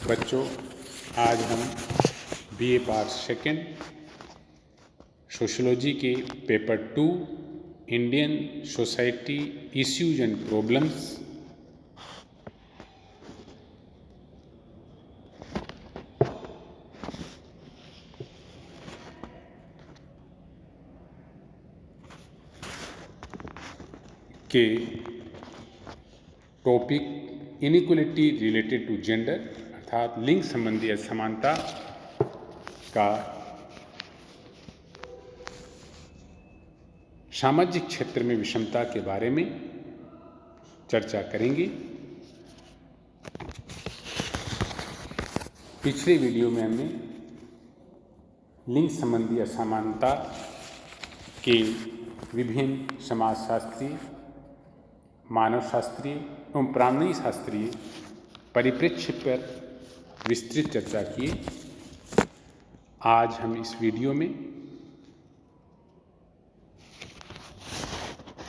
बच्चों, आज हम बीए पार्ट सेकेंड सोशियोलॉजी के paper 2 Indian society issues and problems के topic inequality related to gender अर्थात लिंग संबंधी असमानता का सामाजिक क्षेत्र में विषमता के बारे में चर्चा करेंगे। पिछले वीडियो में हमने लिंग संबंधी असमानता के विभिन्न समाजशास्त्रीय, मानवशास्त्रीय एवं प्राणी शास्त्रीय परिप्रेक्ष्य पर विस्तृत चर्चा की। आज हम इस वीडियो में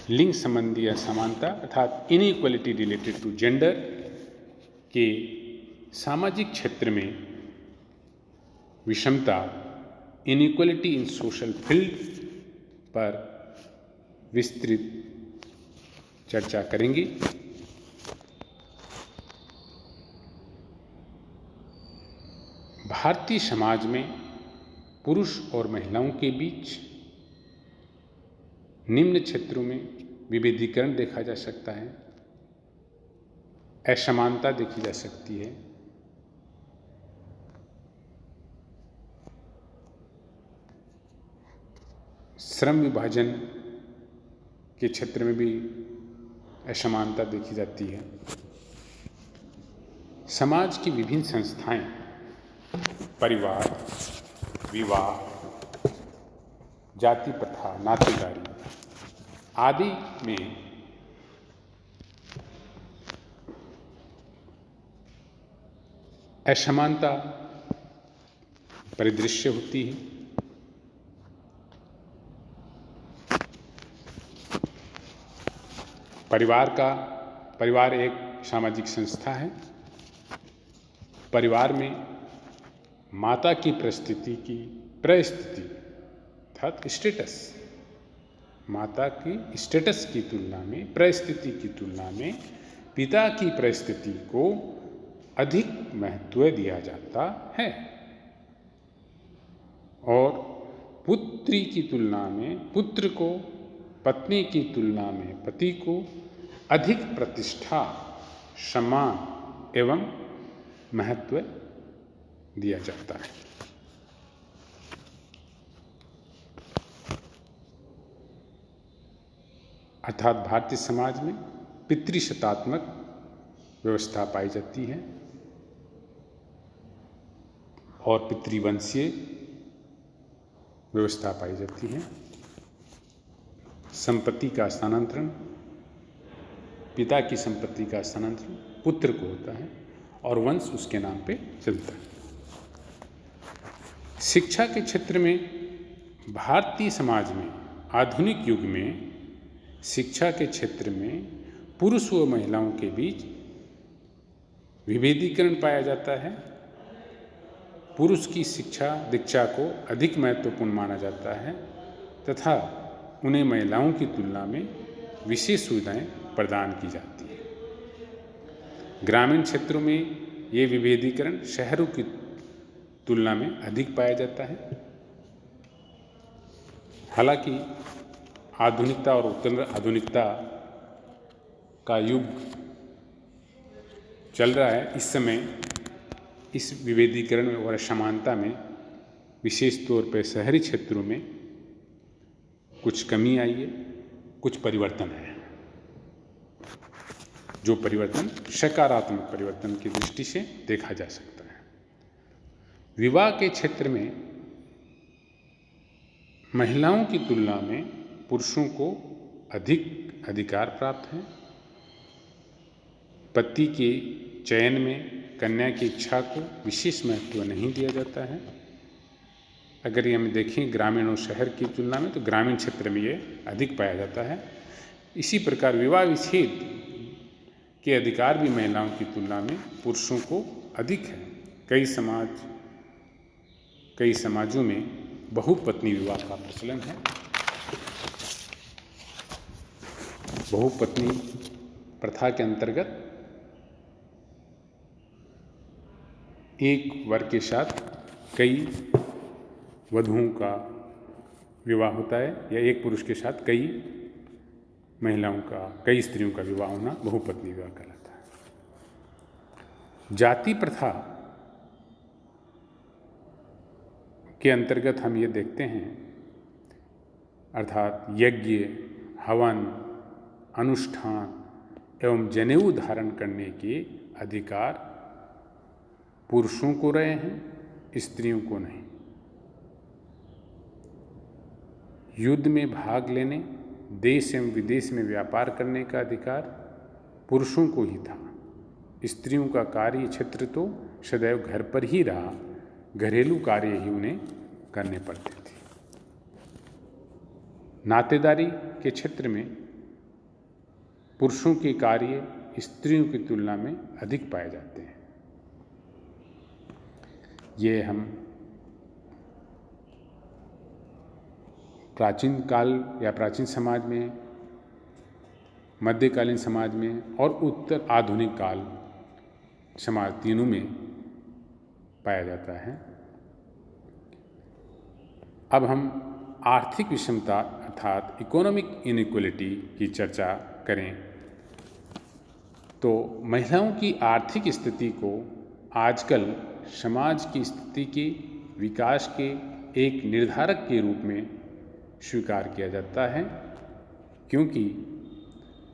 लिंग संबंधी असमानता अर्थात इनइक्वलिटी रिलेटेड टू जेंडर के सामाजिक क्षेत्र में विषमता, इनइक्वलिटी इन सोशल फील्ड पर विस्तृत चर्चा करेंगे। भारतीय समाज में पुरुष और महिलाओं के बीच निम्न क्षेत्रों में विभेदीकरण देखा जा सकता है, असमानता देखी जा सकती है। श्रम विभाजन के क्षेत्र में भी असमानता देखी जाती है। समाज की विभिन्न संस्थाएं, परिवार, विवाह, जाति प्रथा, नातेदारी आदि में असमानता परिदृश्य होती है। परिवार एक सामाजिक संस्था है। परिवार में माता की परिस्थिति अर्थात स्टेटस, माता की स्टेटस की तुलना में, परिस्थिति की तुलना में पिता की परिस्थिति को अधिक महत्व दिया जाता है और पुत्री की तुलना में पुत्र को, पत्नी की तुलना में पति को अधिक प्रतिष्ठा, सम्मान एवं महत्व दिया जाता है। अर्थात भारतीय समाज में पितृसत्तात्मक व्यवस्था पाई जाती है और पितृवंशीय व्यवस्था पाई जाती है। संपत्ति का स्थानांतरण, पिता की संपत्ति का स्थानांतरण पुत्र को होता है और वंश उसके नाम पे चलता है। शिक्षा के क्षेत्र में भारतीय समाज में आधुनिक युग में शिक्षा के क्षेत्र में पुरुष व महिलाओं के बीच विभेदीकरण पाया जाता है। पुरुष की शिक्षा दीक्षा को अधिक महत्वपूर्ण माना जाता है तथा उन्हें महिलाओं की तुलना में विशेष सुविधाएं प्रदान की जाती है। ग्रामीण क्षेत्रों में ये विभेदीकरण शहरों की तुलना में अधिक पाया जाता है। हालांकि आधुनिकता और उत्तर आधुनिकता का युग चल रहा है। इस समय इस विभेदीकरण और असमानता में विशेष तौर पर शहरी क्षेत्रों में कुछ कमी आई है, कुछ परिवर्तन है। जो परिवर्तन सकारात्मक परिवर्तन की दृष्टि से देखा जा सकता है। विवाह के क्षेत्र में महिलाओं की तुलना में पुरुषों को अधिक अधिकार प्राप्त है। पति के चयन में कन्या की इच्छा को विशेष महत्व नहीं दिया जाता है। अगर ये हम देखें ग्रामीण और शहर की तुलना में, तो ग्रामीण क्षेत्र में ये अधिक पाया जाता है। इसी प्रकार विवाह विच्छेद के अधिकार भी महिलाओं की तुलना में पुरुषों को अधिक है। कई समाजों में बहुपत्नी विवाह का प्रचलन है। बहुपत्नी प्रथा के अंतर्गत एक वर के साथ कई वधुओं का विवाह होता है, या एक पुरुष के साथ कई स्त्रियों का विवाह होना बहुपत्नी विवाह कहलाता है। जाति प्रथा के अंतर्गत हम ये देखते हैं, अर्थात यज्ञ, हवन, अनुष्ठान एवं जनेऊ धारण करने के अधिकार पुरुषों को रहे हैं, स्त्रियों को नहीं। युद्ध में भाग लेने, देश एवं विदेश में व्यापार करने का अधिकार पुरुषों को ही था। स्त्रियों का कार्य क्षेत्र तो सदैव घर पर ही रहा, घरेलू कार्य ही उन्हें करने पड़ते थे। नातेदारी के क्षेत्र में पुरुषों के कार्य स्त्रियों की तुलना में अधिक पाए जाते हैं। ये हम प्राचीन काल या प्राचीन समाज में, मध्यकालीन समाज में और उत्तर आधुनिक काल समाज, तीनों में पाया जाता है। अब हम आर्थिक विषमता अर्थात इकोनॉमिक इनइक्वलिटी की चर्चा करें तो महिलाओं की आर्थिक स्थिति को आजकल समाज की स्थिति के विकास के एक निर्धारक के रूप में स्वीकार किया जाता है, क्योंकि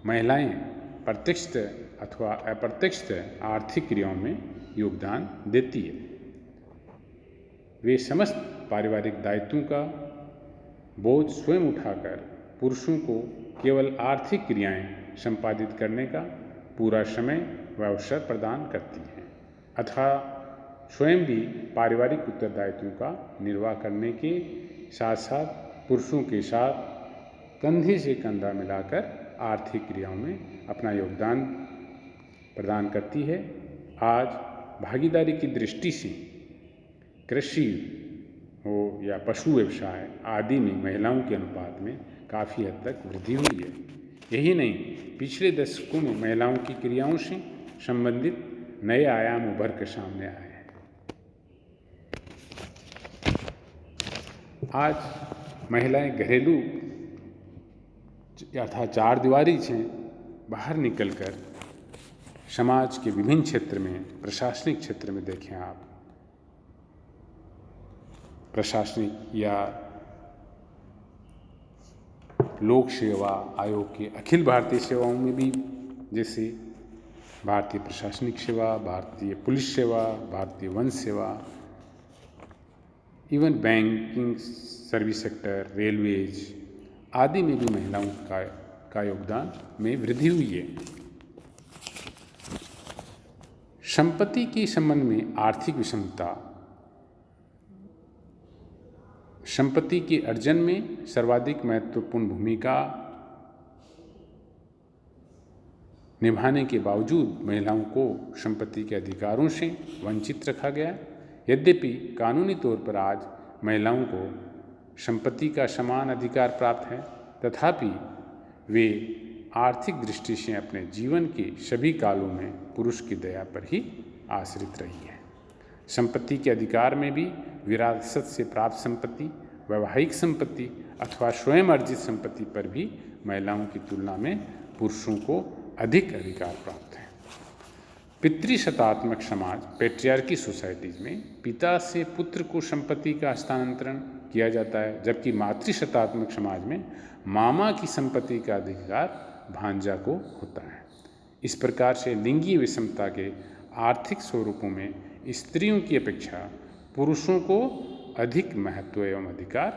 महिलाएं प्रत्यक्ष अथवा अप्रत्यक्ष आर्थिक क्रियाओं में योगदान देती है। वे समस्त पारिवारिक दायित्वों का बोझ स्वयं उठाकर पुरुषों को केवल आर्थिक क्रियाएं संपादित करने का पूरा समय व अवसर प्रदान करती हैं, अथवा स्वयं भी पारिवारिक उत्तरदायित्वों का निर्वाह करने के साथ साथ पुरुषों के साथ कंधे से कंधा मिलाकर आर्थिक क्रियाओं में अपना योगदान प्रदान करती है। आज भागीदारी की दृष्टि से कृषि हो या पशु व्यवसाय आदि में महिलाओं के अनुपात में काफ़ी हद तक वृद्धि हुई है। यही नहीं, पिछले दशकों में महिलाओं की क्रियाओं से संबंधित नए आयाम उभर कर सामने आए हैं। आज महिलाएं घरेलू अर्थात चार दीवारी से बाहर निकलकर समाज के विभिन्न क्षेत्र में, प्रशासनिक क्षेत्र में देखें आप, प्रशासनिक या लोक सेवा आयोग के अखिल भारतीय सेवाओं में भी, जैसे भारतीय प्रशासनिक सेवा, भारतीय पुलिस सेवा, भारतीय वन सेवा, even banking service sector, railways आदि में भी महिलाओं का योगदान में वृद्धि हुई है। संपत्ति के संबंध में आर्थिक विषमता संपत्ति के अर्जन में सर्वाधिक महत्वपूर्ण भूमिका निभाने के बावजूद महिलाओं को संपत्ति के अधिकारों से वंचित रखा गया। यद्यपि कानूनी तौर पर आज महिलाओं को संपत्ति का समान अधिकार प्राप्त है, तथापि वे आर्थिक दृष्टि से अपने जीवन के सभी कालों में पुरुष की दया पर ही आश्रित रही है। संपत्ति के अधिकार में भी विरासत से प्राप्त संपत्ति, वैवाहिक संपत्ति अथवा स्वयं अर्जित संपत्ति पर भी महिलाओं की तुलना में पुरुषों को अधिक अधिकार प्राप्त है। पितृसत्तात्मक समाज, पैट्रियार्की सोसाइटीज में पिता से पुत्र को संपत्ति का हस्तांतरण किया जाता है, जबकि मातृसत्तात्मक समाज में मामा की संपत्ति का अधिकार भांजा को होता है। इस प्रकार से लिंगीय विषमता के आर्थिक स्वरूपों में स्त्रियों की अपेक्षा पुरुषों को अधिक महत्व एवं अधिकार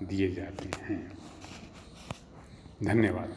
दिए जाते हैं। धन्यवाद।